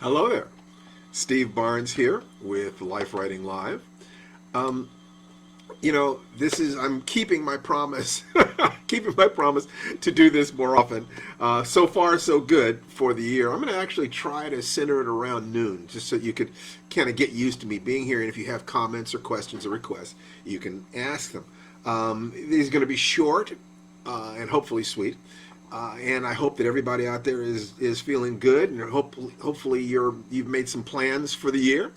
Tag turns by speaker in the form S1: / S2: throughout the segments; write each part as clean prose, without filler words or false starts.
S1: Hello there. Steve Barnes here with Lifewriting Live. Um, I'm keeping my promise, keeping my promise to do this more often. So far, so good for the year. I'm going to actually try to center it around noon, just so you could kind of get used to me being here. And if you have comments or questions or requests, you can ask them. These are going to be short and hopefully sweet. And I hope that everybody out there is feeling good, and hopefully you've made some plans for the year,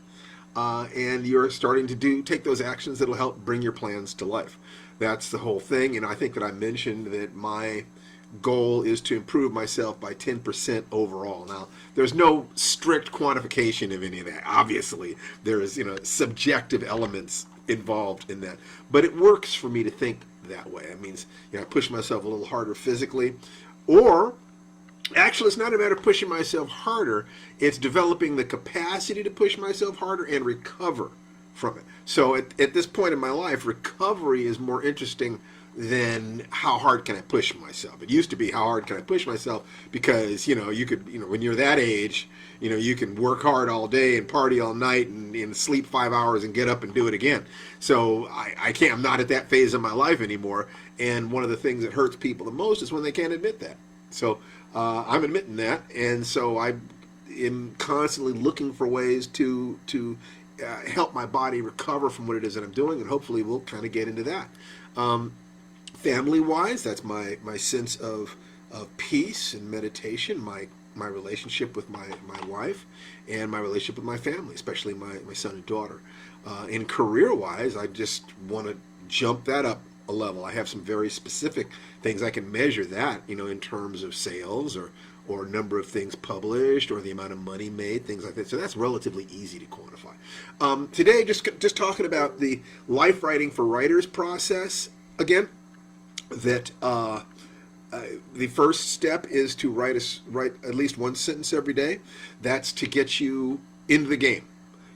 S1: and you're starting to take those actions that'll help bring your plans to life. That's the whole thing, and I think that I mentioned that my goal is to improve myself by 10% overall. Now, there's no strict quantification of any of that. Obviously, there's subjective elements involved in that, but it works for me to think that way. It means I push myself a little harder physically, or actually it's not a matter of pushing myself harder, it's developing the capacity to push myself harder and recover from it. So at this point in my life, recovery is more interesting than how hard can I push myself. It used to be how hard can I push myself, because you could, when you're that age, you can work hard all day and party all night and sleep 5 hours and get up and do it again. So I can't, I'm not at that phase of my life anymore. And one of the things that hurts people the most is when they can't admit that. So I'm admitting that, and so I am constantly looking for ways to help my body recover from what it is that I'm doing, and hopefully we'll kind of get into that. Family-wise, that's my sense of peace and meditation, my relationship with my wife, and my relationship with my family, especially my son and daughter. In career-wise, I just want to jump that up a level. I have some very specific things I can measure that, in terms of sales or number of things published or the amount of money made, things like that. So that's relatively easy to quantify. Today, just talking about the life writing for writers process again. That the first step is to write at least one sentence every day. That's to get you into the game.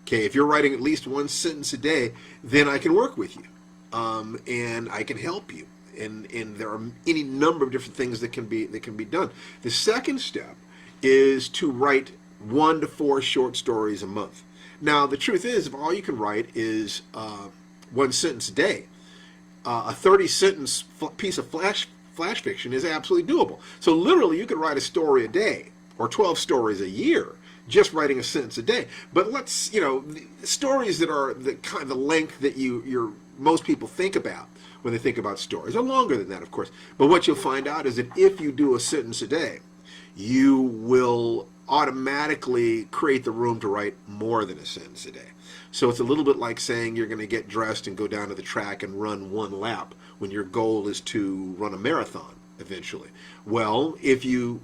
S1: Okay, if you're writing at least one sentence a day, then I can work with you, and I can help you. And there are any number of different things that can be done. The second step is to write 1 to 4 short stories a month. Now, the truth is, if all you can write is one sentence a day, a 30-sentence piece of flash fiction is absolutely doable. So literally, you could write a story a day or 12 stories a year, just writing a sentence a day. But let's, stories that are the kind of the length that most people think about when they think about stories are longer than that, of course. But what you'll find out is that if you do a sentence a day, you will automatically create the room to write more than a sentence a day. So it's a little bit like saying you're going to get dressed and go down to the track and run 1 lap when your goal is to run a marathon eventually. Well, if you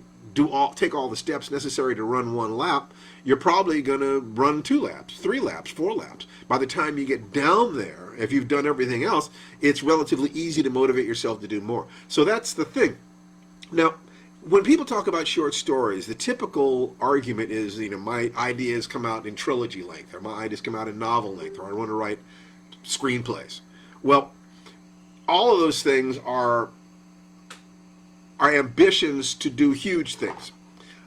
S1: take all the steps necessary to run 1 lap, you're probably going to run 2 laps, 3 laps, 4 laps. By the time you get down there, if you've done everything else, it's relatively easy to motivate yourself to do more. So that's the thing. Now, when people talk about short stories, the typical argument is, my ideas come out in trilogy length, or my ideas come out in novel length, or I want to write screenplays. Well, all of those things are ambitions to do huge things.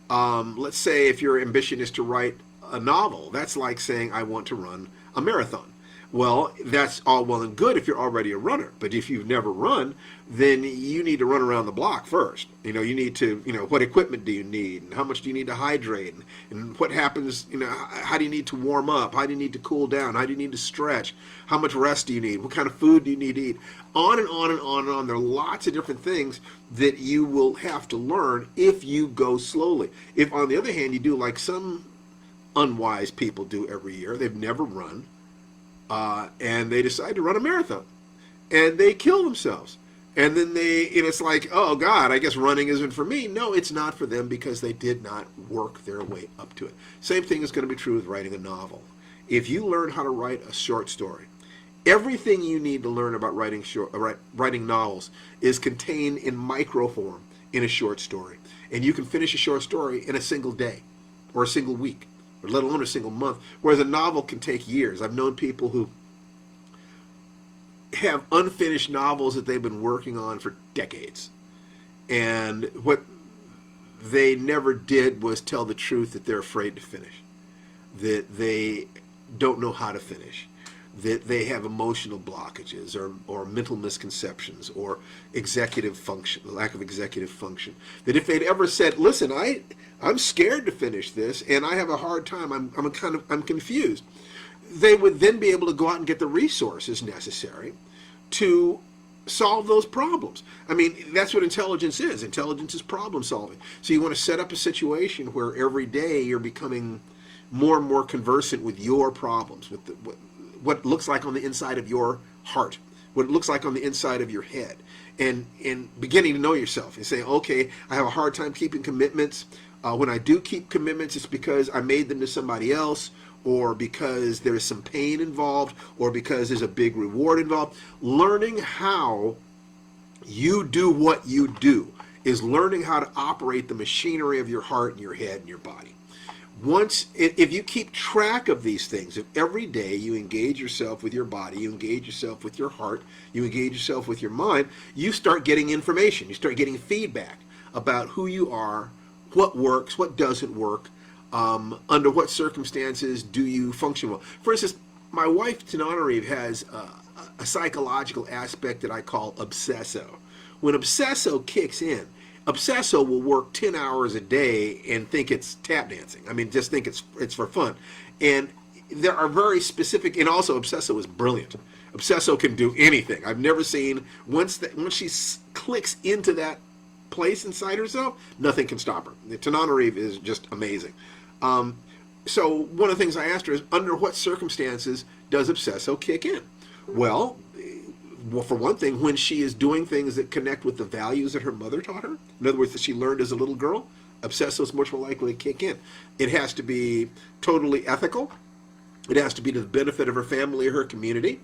S1: Let's say if your ambition is to write a novel, that's like saying I want to run a marathon. Well, that's all well and good if you're already a runner. But if you've never run, then you need to run around the block first. You need to, what equipment do you need? And how much do you need to hydrate? And what happens, how do you need to warm up? How do you need to cool down? How do you need to stretch? How much rest do you need? What kind of food do you need to eat? On and on and on and on. There are lots of different things that you will have to learn if you go slowly. If, on the other hand, you do like some unwise people do every year, they've never run, and they decide to run a marathon, and they kill themselves, and then it's like, oh God, I guess running isn't for me. No, it's not for them, because they did not work their way up to it. Same thing is going to be true with writing a novel. If you learn how to write a short story, everything you need to learn about writing novels is contained in micro form in a short story, and you can finish a short story in a single day or a single week, or let alone a single month, whereas a novel can take years. I've known people who have unfinished novels that they've been working on for decades, and what they never did was tell the truth that they're afraid to finish. that they don't know how to finish, that they have emotional blockages or mental misconceptions or executive function, lack of executive function. That if they'd ever said, listen, I'm scared to finish this and I have a hard time, I'm confused, they would then be able to go out and get the resources necessary to solve those problems. I mean, that's what intelligence is. Intelligence is problem solving. So you want to set up a situation where every day you're becoming more and more conversant with your problems, with what it looks like on the inside of your heart, what it looks like on the inside of your head, and beginning to know yourself and say, okay, I have a hard time keeping commitments. When I do keep commitments, it's because I made them to somebody else, or because there is some pain involved, or because there's a big reward involved. Learning how you do what you do is learning how to operate the machinery of your heart and your head and your body. If you keep track of these things, if every day you engage yourself with your body, you engage yourself with your heart, you engage yourself with your mind, you start getting information, you start getting feedback about who you are, what works, what doesn't work, under what circumstances do you function well. For instance, my wife, Tananarive, has a psychological aspect that I call obsesso. When obsesso kicks in, obsesso will work 10 hours a day and think it's tap dancing. I mean, just think it's for fun. And there are very specific, and also obsesso is brilliant. Obsesso can do anything. I've never seen, once she clicks into that place inside herself, nothing can stop her. Tananarive is just amazing. So one of the things I asked her is, under what circumstances does obsesso kick in? Well, for one thing, when she is doing things that connect with the values that her mother taught her, in other words, that she learned as a little girl, obsesso is much more likely to kick in. It has to be totally ethical. It has to be to the benefit of her family or her community.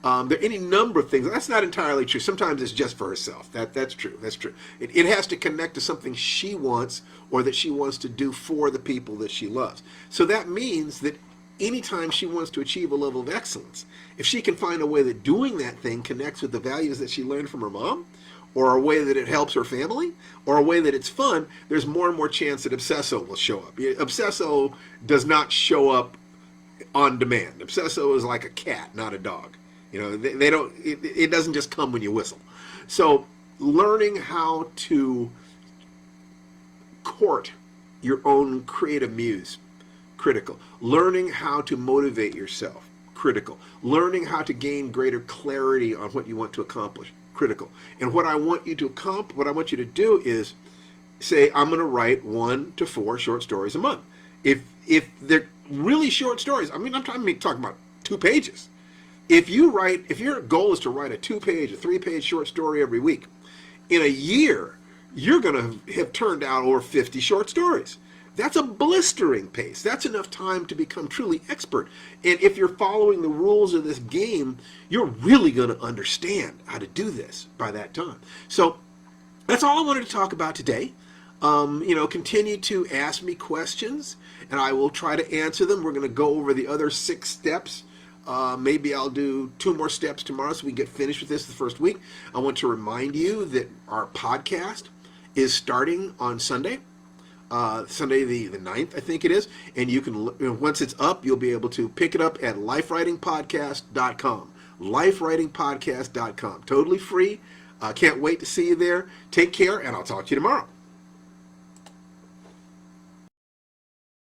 S1: There are any number of things. That's not entirely true. Sometimes it's just for herself. That's true. That's true. It has to connect to something she wants or that she wants to do for the people that she loves. So that means that anytime she wants to achieve a level of excellence, if she can find a way that doing that thing connects with the values that she learned from her mom, or a way that it helps her family, or a way that it's fun, there's more and more chance that obsesso will show up. Obsesso does not show up on demand. Obsesso is like a cat, not a dog. You know, they don't. It doesn't just come when you whistle. So, learning how to court your own creative muse, critical. Learning how to motivate yourself, critical. Learning how to gain greater clarity on what you want to accomplish, critical. And what I want you to what I want you to do is say, I'm going to write 1 to 4 short stories a month. If they're really short stories, I mean, I'm talking about 2 pages. If your goal is to write a 2-page, a 3-page short story every week, in a year, you're going to have turned out over 50 short stories. That's a blistering pace. That's enough time to become truly expert. And if you're following the rules of this game, you're really going to understand how to do this by that time. So that's all I wanted to talk about today. Continue to ask me questions, and I will try to answer them. We're going to go over the other 6 steps. Maybe I'll do 2 more steps tomorrow so we can get finished with this the first week. I want to remind you that our podcast is starting on Sunday. Sunday the 9th, I think it is. And you can, once it's up, you'll be able to pick it up at lifewritingpodcast.com. Lifewritingpodcast.com. Totally free. Can't wait to see you there. Take care, and I'll talk to you tomorrow.